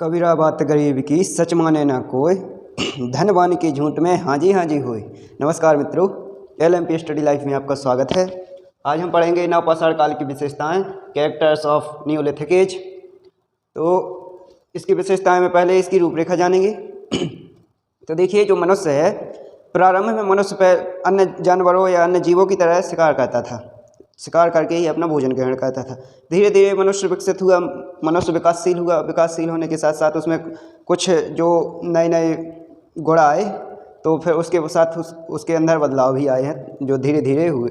कबीरा बात गरीब की सच माने ना कोई, धनवान की झूठ में हाँ जी होए। नमस्कार मित्रों, LMP स्टडी लाइफ में आपका स्वागत है। आज हम पढ़ेंगे नवपाषाण काल की विशेषताएं, कैरेक्टर्स ऑफ न्यूलिथिक एज। तो इसकी विशेषताएं में पहले इसकी रूपरेखा जानेंगे। तो देखिए, जो मनुष्य है, प्रारंभ में मनुष्य पर अन्य जानवरों या अन्य जीवों की तरह शिकार करता था, शिकार करके ही अपना भोजन ग्रहण करता था। धीरे धीरे मनुष्य विकसित हुआ, मनुष्य विकासशील हुआ। विकासशील होने के साथ साथ उसमें कुछ जो नए नए गुण आए, तो फिर उसके साथ उसके अंदर बदलाव भी आए हैं जो धीरे धीरे हुए।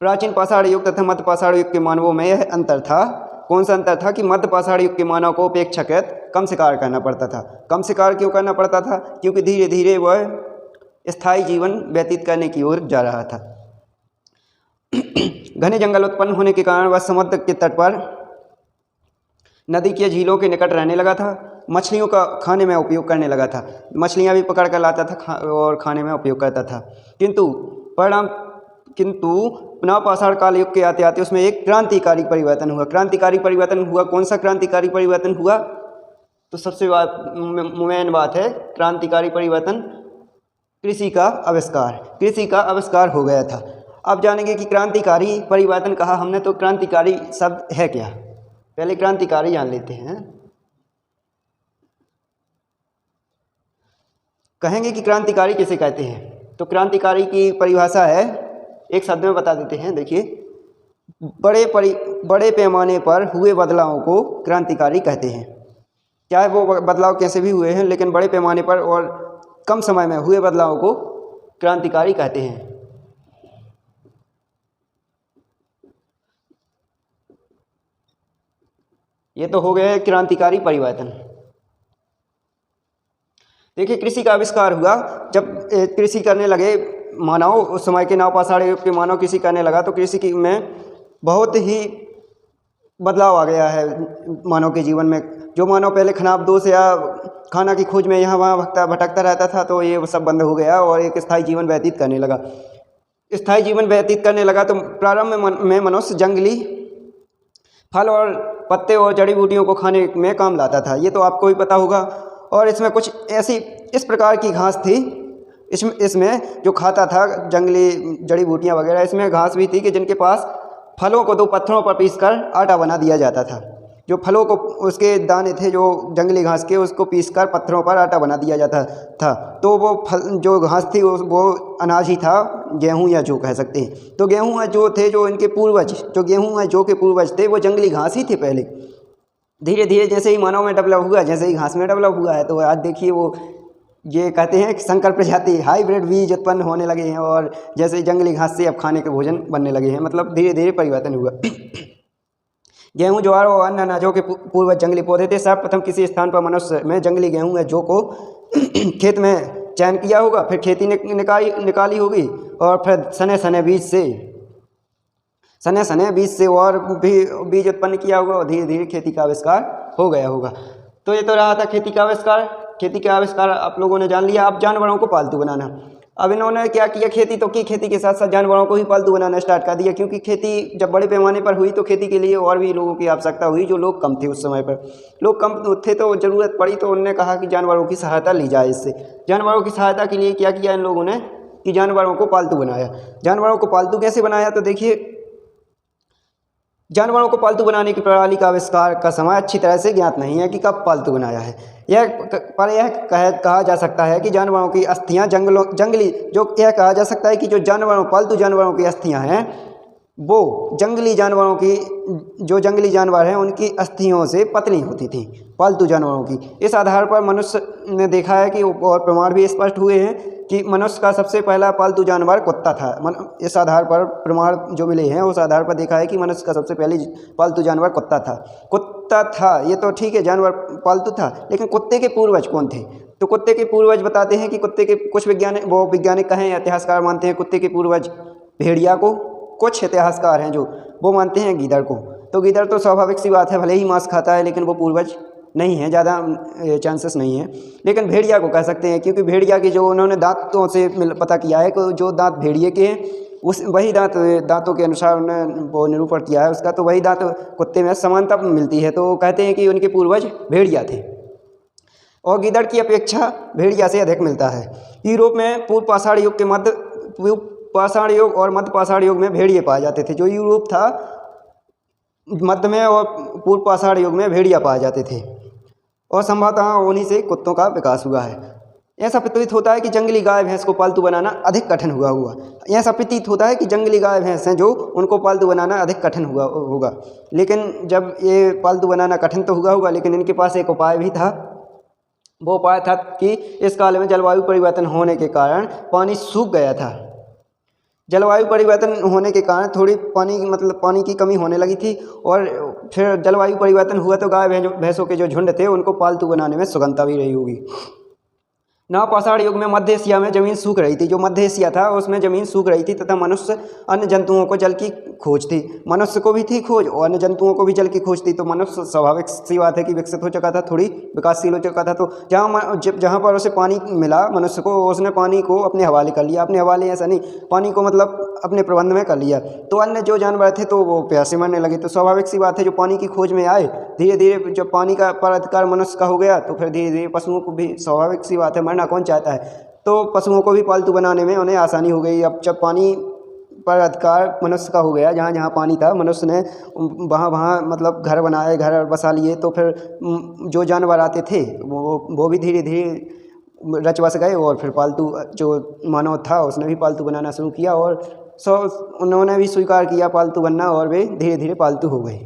प्राचीन पाषाण युग तथा मध्य पाषाण युग के मानवों में यह अंतर था। कौन सा अंतर था कि मध्य पाषाण युग के मानव को अपेक्षाकृत कम शिकार करना पड़ता था। कम शिकार क्यों करना पड़ता था? क्योंकि धीरे धीरे वह स्थायी जीवन व्यतीत करने की ओर जा रहा था। घने जंगल उत्पन्न होने के कारण वह समुद्र के तट पर, नदी के झीलों के निकट रहने लगा था। मछलियों का खाने में उपयोग करने लगा था। मछलियां भी पकड़ कर लाता था और खाने में उपयोग करता था। किंतु नवपाषाण काल युग के आते आते उसमें एक क्रांतिकारी परिवर्तन हुआ। क्रांतिकारी परिवर्तन हुआ। कौन सा क्रांतिकारी परिवर्तन हुआ? तो सबसे मेन बात है क्रांतिकारी परिवर्तन, कृषि का आविष्कार। कृषि का आविष्कार हो गया था। अब जानेंगे कि क्रांतिकारी परिवर्तन कहा हमने, तो क्रांतिकारी शब्द है क्या? पहले क्रांतिकारी जान लेते हैं। कहेंगे कि क्रांतिकारी किसे कहते हैं, तो क्रांतिकारी की परिभाषा है, एक शब्द में बता देते हैं। देखिए, बड़े पैमाने पर हुए बदलावों को क्रांतिकारी कहते हैं। चाहे वो बदलाव कैसे भी हुए हैं, लेकिन बड़े पैमाने पर और कम समय में हुए बदलावों को क्रांतिकारी कहते हैं। ये तो हो गया क्रांतिकारी परिवर्तन। देखिए, कृषि का आविष्कार हुआ जब कृषि करने लगे मानव। उस समय के नवपाषाण युग के मानव कृषि करने लगा, तो कृषि में बहुत ही बदलाव आ गया है मानव के जीवन में। जो मानव पहले खानाबदोश या खाना की खोज में यहाँ वहाँ भटकता रहता था, तो ये सब बंद हो गया और एक स्थायी जीवन व्यतीत करने लगा। स्थायी जीवन व्यतीत करने लगा तो प्रारंभ में मनुष्य जंगली फल और पत्ते और जड़ी बूटियों को खाने में काम लाता था। ये तो आपको भी पता होगा। और इसमें कुछ ऐसी इस प्रकार की घास थी, इसमें जो खाता था जंगली जड़ी बूटियाँ वगैरह, इसमें घास भी थी कि जिनके पास फलों को दो पत्थरों पर पीसकर आटा बना दिया जाता था। जो फलों को, उसके दाने थे जो जंगली घास के, उसको पीसकर पत्थरों पर आटा बना दिया जाता था। तो वो फल, जो घास थी, वो अनाज ही था, गेहूं या जौ कह सकते हैं। तो गेहूं या जौ थे जो इनके पूर्वज, जो गेहूं या जौ के पूर्वज थे, वो जंगली घास ही थे पहले। धीरे धीरे जैसे ही मानव में डेवलप हुआ, जैसे ही घास में डेवलप हुआ है, तो आज देखिए वो ये कहते हैं कि संकर प्रजाति हाइब्रिड बीज उत्पन्न होने लगे हैं और जैसे जंगली घास से अब खाने के भोजन बनने लगे हैं। मतलब धीरे धीरे परिवर्तन हुआ। गेहूं, ज्वार और अन्य अनाजों के पूर्वज जंगली पौधे थे। सर्वप्रथम किसी स्थान पर मनुष्य में जंगली गेहूं या जौ को खेत में चयन किया होगा, फिर खेती निकाली होगी और फिर सने सने बीज से और भी बीज उत्पन्न किया होगा और धीरे धीरे खेती का आविष्कार हो गया होगा। तो ये तो रहा था खेती का आविष्कार। खेती का आविष्कार आप लोगों ने जान लिया। अब जानवरों को पालतू बनाना। अब इन्होंने क्या किया, खेती तो की, खेती के साथ साथ जानवरों को ही पालतू बनाना स्टार्ट कर दिया। क्योंकि खेती जब बड़े पैमाने पर हुई तो खेती के लिए और भी लोगों की आवश्यकता हुई। जो लोग कम थे उस समय पर, लोग कम थे, तो ज़रूरत पड़ी, तो उन्होंने कहा कि जानवरों की सहायता ली जाए। इससे जानवरों की सहायता के लिए क्या किया इन लोगों ने कि जानवरों को पालतू बनाया। जानवरों को पालतू कैसे बनाया? तो देखिए, जानवरों को पालतू बनाने की प्रणाली का आविष्कार का समय अच्छी तरह से ज्ञात नहीं है कि कब पालतू बनाया है। यह कहा जा सकता है कि जानवरों की अस्थियां यह कहा जा सकता है कि पालतू जानवरों की अस्थियां हैं, वो जंगली जानवरों की, जो जंगली जानवर हैं उनकी अस्थियों से पतली होती थी, पालतू जानवरों की। इस आधार पर मनुष्य ने देखा है कि, और प्रमाण भी स्पष्ट हुए हैं कि मनुष्य का सबसे पहला पालतू जानवर कुत्ता था। इस आधार पर प्रमाण जो मिले हैं, उस आधार पर देखा है कि मनुष्य का सबसे पहले पालतू जानवर कुत्ता था। ये तो ठीक है, जानवर पालतू था, लेकिन कुत्ते के पूर्वज कौन थे? तो कुत्ते के पूर्वज बताते हैं कि कुत्ते के कुछ वैज्ञानिक कहें, इतिहासकार मानते हैं कुत्ते के पूर्वज भेड़िया को। कुछ इतिहासकार हैं जो वो मानते हैं गीदड़ को। तो गीदड़ तो स्वाभाविक सी बात है, भले ही मांस खाता है, लेकिन वो पूर्वज नहीं है, ज़्यादा चांसेस नहीं है। लेकिन भेड़िया को कह सकते हैं, क्योंकि भेड़िया की जो उन्होंने दांतों से पता किया है कि जो दांत भेड़िए के हैं, वही दांतों के अनुसार उन्होंने वो निरूपण किया है उसका, तो वही दांत कुत्ते में समानता मिलती है। तो कहते हैं कि उनके पूर्वज भेड़िया थे। और गीदड़ की अपेक्षा भेड़िया से अधिक मिलता है। यूरोप में पूर्व पाषाण युग के पूर्व पाषाण युग और मध्य पाषाण युग में भेड़िए पाए जाते थे। जो यूरोप था मध्य में और पूर्व पाषाण युग में भेड़िया पाए जाते थे, और संभवतः उन्हीं से कुत्तों का विकास हुआ है। ऐसा प्रतीत होता है कि जंगली गाय भैंस को पालतू बनाना अधिक कठिन हुआ। ऐसा प्रतीत होता है कि जंगली गाय भैंस हैं जो उनको पालतू बनाना अधिक कठिन होगा। लेकिन जब ये पालतू बनाना कठिन तो होगा, लेकिन इनके पास एक उपाय भी था। वो उपाय था कि इस काल में जलवायु परिवर्तन होने के कारण पानी सूख गया था। जलवायु परिवर्तन होने के कारण थोड़ी पानी की कमी होने लगी थी, और फिर जलवायु परिवर्तन हुआ तो गाय भैंसों के जो झुंड थे उनको पालतू बनाने में सुगमता भी रही होगी। नवपाषाण युग में मध्य एशिया में ज़मीन सूख रही थी। जो मध्य एशिया था उसमें ज़मीन सूख रही थी तथा मनुष्य अन्य जंतुओं को जल की खोज थी। मनुष्य को भी थी खोज और अन्य जंतुओं को भी जल की खोज थी। तो मनुष्य स्वाभाविक सी बात है कि विकसित हो चुका था, थोड़ी विकासशील हो चुका था। तो जहाँ पर उसे पानी मिला मनुष्य को, उसने पानी को अपने हवाले कर लिया। अपने हवाले ऐसा नहीं, पानी को मतलब अपने प्रबंध में कर लिया। तो अन्य जो जानवर थे तो वो प्यासे मरने लगे। तो स्वाभाविक सी बात है जो पानी की खोज में आए, धीरे धीरे जब पानी का पर अधिकार मनुष्य का हो गया तो फिर धीरे धीरे पशुओं को भी, स्वाभाविक सी बात है मरना कौन चाहता है, तो पशुओं को भी पालतू बनाने में उन्हें आसानी हो गई। अब जब पानी पर अधिकार मनुष्य का हो गया, जहाँ जहाँ पानी था मनुष्य ने वहाँ मतलब घर बनाए, घर बसा लिए। तो फिर जो जानवर आते थे वो भी धीरे धीरे रच बस गए, और फिर पालतू जो मानव था उसने भी पालतू बनाना शुरू किया, और उन्होंने भी स्वीकार किया पालतू बनना, और वे धीरे धीरे पालतू हो गए।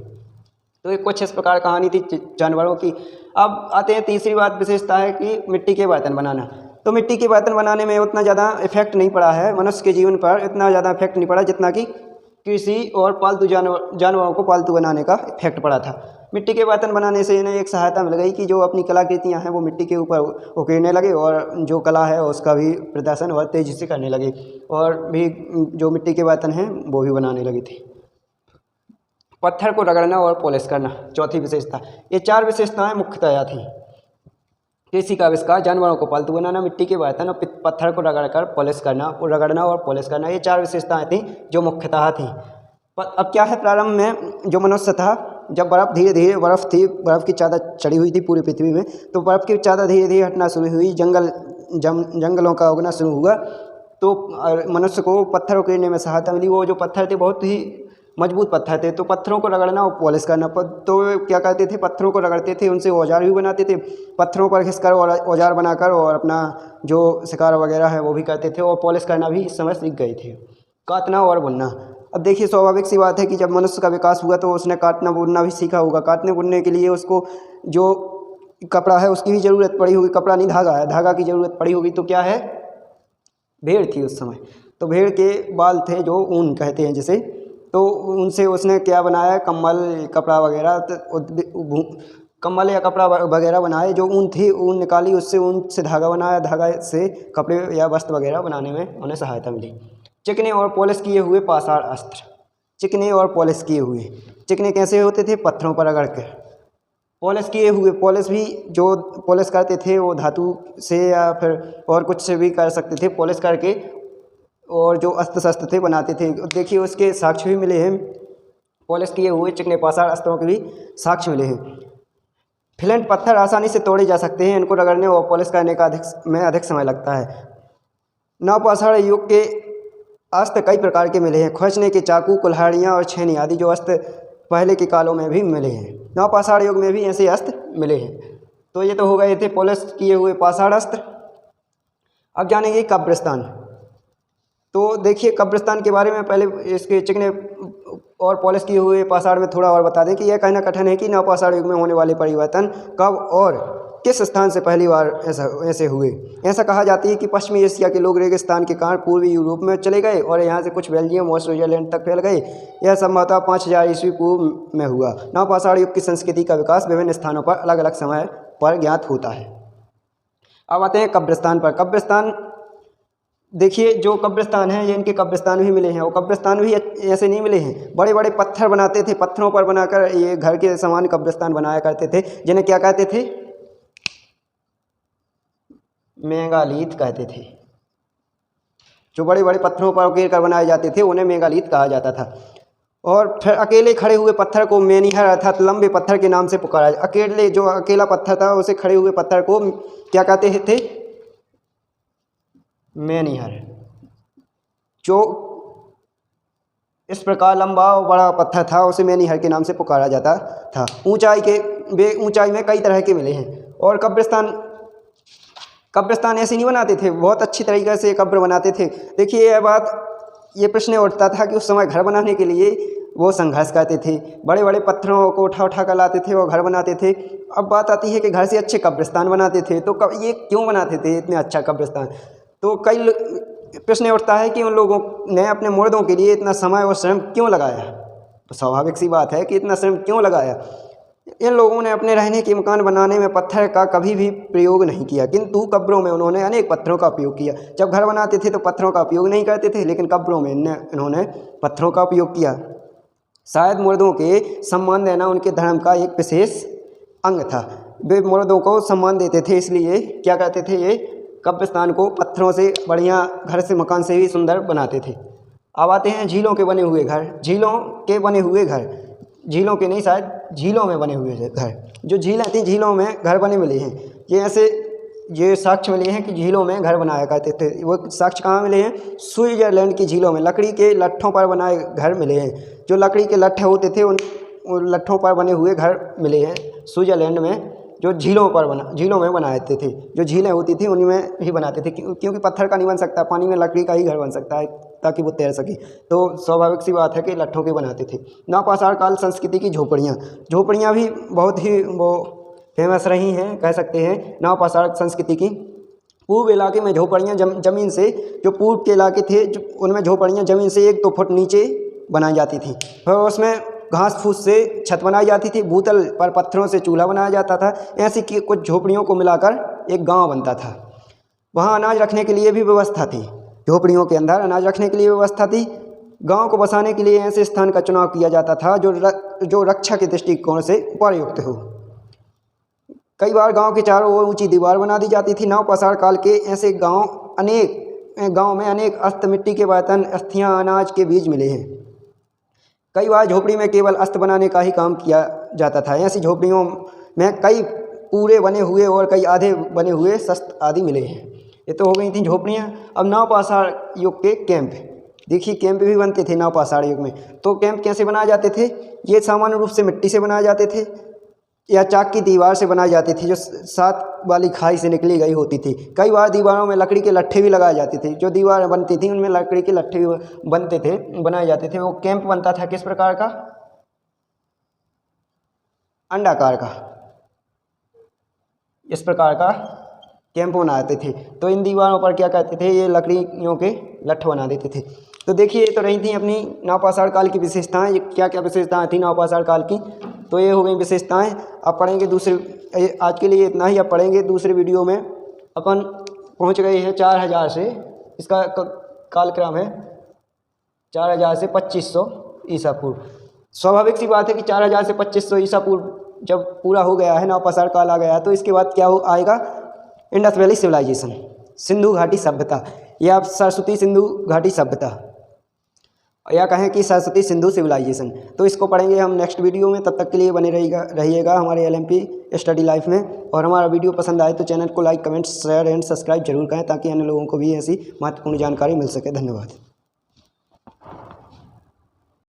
तो ये कुछ इस प्रकार कहानी थी जानवरों की। अब आते हैं तीसरी बात, विशेषता है कि मिट्टी के बर्तन बनाना। तो मिट्टी के बर्तन बनाने में उतना ज़्यादा इफेक्ट नहीं पड़ा है मनुष्य के जीवन पर, इतना ज़्यादा इफेक्ट नहीं पड़ा जितना कि कृषि और पालतू जानवरों को पालतू बनाने का इफेक्ट पड़ा था। मिट्टी के बर्तन बनाने से इन्हें एक सहायता मिल गई कि जो अपनी कलाकृतियाँ हैं वो मिट्टी के ऊपर उकेरने लगे, और जो कला है उसका भी प्रदर्शन और तेज़ी से करने लगे, और भी जो मिट्टी के बर्तन हैं वो भी बनाने लगे थे। पत्थर को रगड़ना और पॉलिश करना, चौथी विशेषता। ये चार विशेषताएं मुख्यतया थी। कृषि का आविष्कार, जानवरों को पालतू बनाना, मिट्टी के बर्तन और पत्थर को रगड़कर पॉलिश करना, रगड़ना और पॉलिश करना, ये चार विशेषताएं थीं जो मुख्यतः थीं। अब क्या है, प्रारंभ में जो मनुष्य था, जब बर्फ़ धीरे धीरे बर्फ़ की चादर चढ़ी हुई थी पूरी पृथ्वी में, तो बर्फ़ की चादर धीरे धीरे हटना शुरू हुई, जंगलों का उगना शुरू हुआ, तो मनुष्य को पत्थर उकेरने में सहायता मिली। वो जो पत्थर थे बहुत ही मजबूत पत्थर थे, तो पत्थरों को रगड़ना और पॉलिश करना। तो क्या करते थे, पत्थरों को रगड़ते थे, उनसे औजार भी बनाते थे, पत्थरों पर घिसकर और औजार बनाकर, और अपना जो शिकार वगैरह है वो भी करते थे, और पॉलिश करना भी इस समय सीख गए थे। काटना और बुनना। अब देखिए स्वाभाविक सी बात है कि जब मनुष्य का विकास हुआ तो उसने काटना बुनना भी सीखा होगा। काटने बुनने के लिए उसको जो कपड़ा है उसकी भी ज़रूरत पड़ी होगी। कपड़ा नहीं, धागा है, धागा की ज़रूरत पड़ी होगी। तो क्या है, भेड़ थी उस समय, तो भेड़ के बाल थे जो ऊन कहते हैं जिसे, तो उनसे उसने क्या बनाया, कम्बल कपड़ा वगैरह, कम्बल या कपड़ा वगैरह बनाए। जो ऊन थी ऊन निकाली, उससे ऊन से धागा बनाया, धागा से कपड़े या वस्त्र वगैरह बनाने में उन्हें सहायता मिली। चिकने और पॉलिश किए हुए पाषाण अस्त्र। चिकने और पॉलिश किए हुए, चिकने कैसे होते थे, पत्थरों पर रगड़ कर। पॉलिश किए हुए, पॉलिश भी जो पॉलिश करते थे वो धातु से या फिर और कुछ से भी कर सकते थे पॉलिश करके, और जो अस्त्र शस्त्र थे बनाते थे। देखिए उसके साक्ष्य भी मिले हैं, पॉलिश किए हुए चिकने पाषाण अस्त्रों के भी साक्ष्य मिले हैं। फ्लिंट पत्थर आसानी से तोड़े जा सकते हैं, इनको रगड़ने और पॉलिश करने का अधिक समय लगता है। नवपाषाण युग के अस्त्र कई प्रकार के मिले हैं। खींचने के चाकू, कुल्हाड़ियाँ और छेनी आदि जो अस्त्र पहले के कालों में भी मिले हैं। नवपाषाण युग में भी ऐसे अस्त्र मिले हैं। तो ये तो हो गए थे पॉलिश किए हुए पाषाण अस्त्र। अब जानेंगे कब्रिस्तान। तो देखिए कब्रिस्तान के बारे में पहले इसके चिकने और पॉलिश किए हुए पाषाण में थोड़ा और बता दें कि यह कहना कठिन है कि नवपाषाण युग में होने वाले परिवर्तन कब और किस स्थान से पहली बार ऐसे हुए। ऐसा कहा जाती है कि पश्चिमी एशिया के लोग रेगिस्तान के कारण पूर्वी यूरोप में चले गए और यहाँ से कुछ बेल्जियम और स्विट्जरलैंड तक फैल गए। यह संभवतः 5000 ईस्वी पूर्व में हुआ। नवपाषाण युग की संस्कृति का विकास विभिन्न स्थानों पर अलग अलग समय पर ज्ञात होता है। अब आते हैं कब्रिस्तान पर। कब्रिस्तान देखिए, जो कब्रिस्तान है ये इनके कब्रिस्तान भी मिले हैं, और कब्रिस्तान भी ऐसे नहीं मिले हैं। बड़े बड़े पत्थर बनाते थे, पत्थरों पर बनाकर ये घर के समान कब्रिस्तान बनाया करते थे, जिन्हें क्या कहते थे, मेगालीथ कहते थे। जो बड़े बड़े पत्थरों पर उकेर कर बनाए जाते थे उन्हें मेगालीथ कहा जाता था। और फिर अकेले खड़े हुए पत्थर को मेनिहर अर्थात लंबे पत्थर के नाम से पुकारा। अकेले जो अकेला पत्थर था उसे खड़े हुए पत्थर को क्या कहते थे? मेनिहर। जो इस प्रकार लंबा और बड़ा पत्थर था उसे मेनिहर के नाम से पुकारा जाता था। ऊंचाई में कई तरह के मिले हैं। और कब्रिस्तान ऐसे नहीं बनाते थे, बहुत अच्छी तरीके से कब्र बनाते थे। देखिए ये प्रश्न उठता था कि उस समय घर बनाने के लिए वो संघर्ष करते थे, बड़े बड़े पत्थरों को उठा कर लाते थे और घर बनाते थे। अब बात आती है कि घर से अच्छे कब्रिस्तान बनाते थे, तो ये क्यों बनाते थे इतने अच्छा कब्रिस्तान? तो कई प्रश्न उठता है कि उन लोगों ने अपने मुर्दों के लिए इतना समय और श्रम क्यों लगाया? तो स्वाभाविक सी बात है कि इतना श्रम क्यों लगाया। इन लोगों ने अपने रहने के मकान बनाने में पत्थर का कभी भी प्रयोग नहीं किया, किंतु कब्रों में उन्होंने अनेक पत्थरों का उपयोग किया। जब घर बनाते थे तो पत्थरों का उपयोग नहीं करते थे, लेकिन कब्रों में इन्होंने पत्थरों का उपयोग किया। शायद मुर्दों के सम्मान देना उनके धर्म का एक विशेष अंग था। वे मुर्दों को सम्मान देते थे, इसलिए क्या करते थे, ये कब्रिस्तान को पत्थरों से बढ़िया घर से मकान से भी सुंदर बनाते थे। अब आते हैं झीलों के बने हुए घर। झीलों के बने हुए घर, झीलों के नहीं शायद झीलों में बने हुए घर। जो झीलें थी झीलों में घर बने मिले हैं। ये साक्ष्य मिले हैं कि झीलों में घर बनाया करते थे। वो साक्ष्य कहाँ मिले हैं? स्विट्जरलैंड की झीलों में लकड़ी के लट्ठों पर बनाए घर मिले हैं। जो लकड़ी के लट्ठे होते थे उन लट्ठों पर बने हुए घर मिले हैं स्विट्जरलैंड में, जो झीलों में बनाते थे। जो झीलें होती थी उन्हीं में ही बनाते थे, क्योंकि पत्थर का नहीं बन सकता, पानी में लकड़ी का ही घर बन सकता है ताकि वो तैर सके। तो स्वाभाविक सी बात है कि लट्ठों के बनाते थे। नवपाषाण काल संस्कृति की झोपड़ियाँ भी बहुत ही वो फेमस रही हैं, कह सकते हैं। नवपाषाण संस्कृति की पूर्व इलाके में झोपड़ियाँ ज़मीन से, जो पूर्व के इलाके थे उनमें झोपड़ियाँ ज़मीन से 1-2 फुट नीचे बनाई जाती थी। फिर उसमें घास फूस से छत बनाई जाती थी, भूतल पर पत्थरों से चूल्हा बनाया जाता था। ऐसी कि कुछ झोपड़ियों को मिलाकर एक गांव बनता था। वहां अनाज रखने के लिए भी व्यवस्था थी। झोपड़ियों के अंदर अनाज रखने के लिए व्यवस्था थी। गांव को बसाने के लिए ऐसे स्थान का चुनाव किया जाता था जो रक्षा के दृष्टिकोण से उपयुक्त हो। कई बार गांव के चारों ओर ऊंची दीवार बना दी जाती थी। नवपाषाण काल के ऐसे गांव में अनेक अस्त मिट्टी के बर्तन, अस्थियां, अनाज के बीज मिले हैं। कई बार झोपड़ी में केवल अस्त बनाने का ही काम किया जाता था। ऐसी झोपड़ियों में कई पूरे बने हुए और कई आधे बने हुए शस्त्र आदि मिले हैं। ये तो हो गई थी झोपड़ियाँ। अब नवपाषाण युग के कैंप, देखिए कैंप भी बनते थे नवपाषाण युग में। तो कैंप कैसे बनाए जाते थे? ये सामान्य रूप से मिट्टी से बनाए जाते थे या चाक की दीवार से बनाई जाती थी, जो सात वाली खाई से निकली गई होती थी। कई बार दीवारों में लकड़ी के लट्ठे भी लगाए जाते थे। जो दीवार बनती थी उनमें लकड़ी के लट्ठे भी बनाए जाते थे। वो कैंप बनता था किस प्रकार का? अंडाकार का, इस प्रकार का कैंप बनाते थे। तो इन दीवारों पर क्या करते थे? ये लकड़ियों के लट्ठे बना देते थे। तो देखिए ये तो रही थी अपनी नवपाषाण काल की विशेषताएं। ये क्या क्या विशेषताएं थी नवपाषाण काल की, तो ये हो गई विशेषताएं। अब पढ़ेंगे दूसरे, आज के लिए इतना ही। अब पढ़ेंगे दूसरे वीडियो में। अपन पहुंच गए हैं 4000 से, इसका कालक्रम है 4000 से 2500 ईसा पूर्व। स्वाभाविक सी बात है कि 4000 से 2500 ईसा पूर्व जब पूरा हो गया है, नवपाषाण काल आ गया है, तो इसके बाद क्या आएगा? इंडस वैली सिविलाइजेशन, सिंधु घाटी सभ्यता, या सरस्वती सिंधु घाटी सभ्यता, या कहें कि सरस्वती सिंधु सिविलाइजेशन। तो इसको पढ़ेंगे हम नेक्स्ट वीडियो में। तब तक के लिए बने रहिएगा हमारे LMP स्टडी लाइफ में। और हमारा वीडियो पसंद आए तो चैनल को like, comment, share and subscribe जरूर करें, ताकि अन्य लोगों को भी ऐसी महत्वपूर्ण जानकारी मिल सके। धन्यवाद।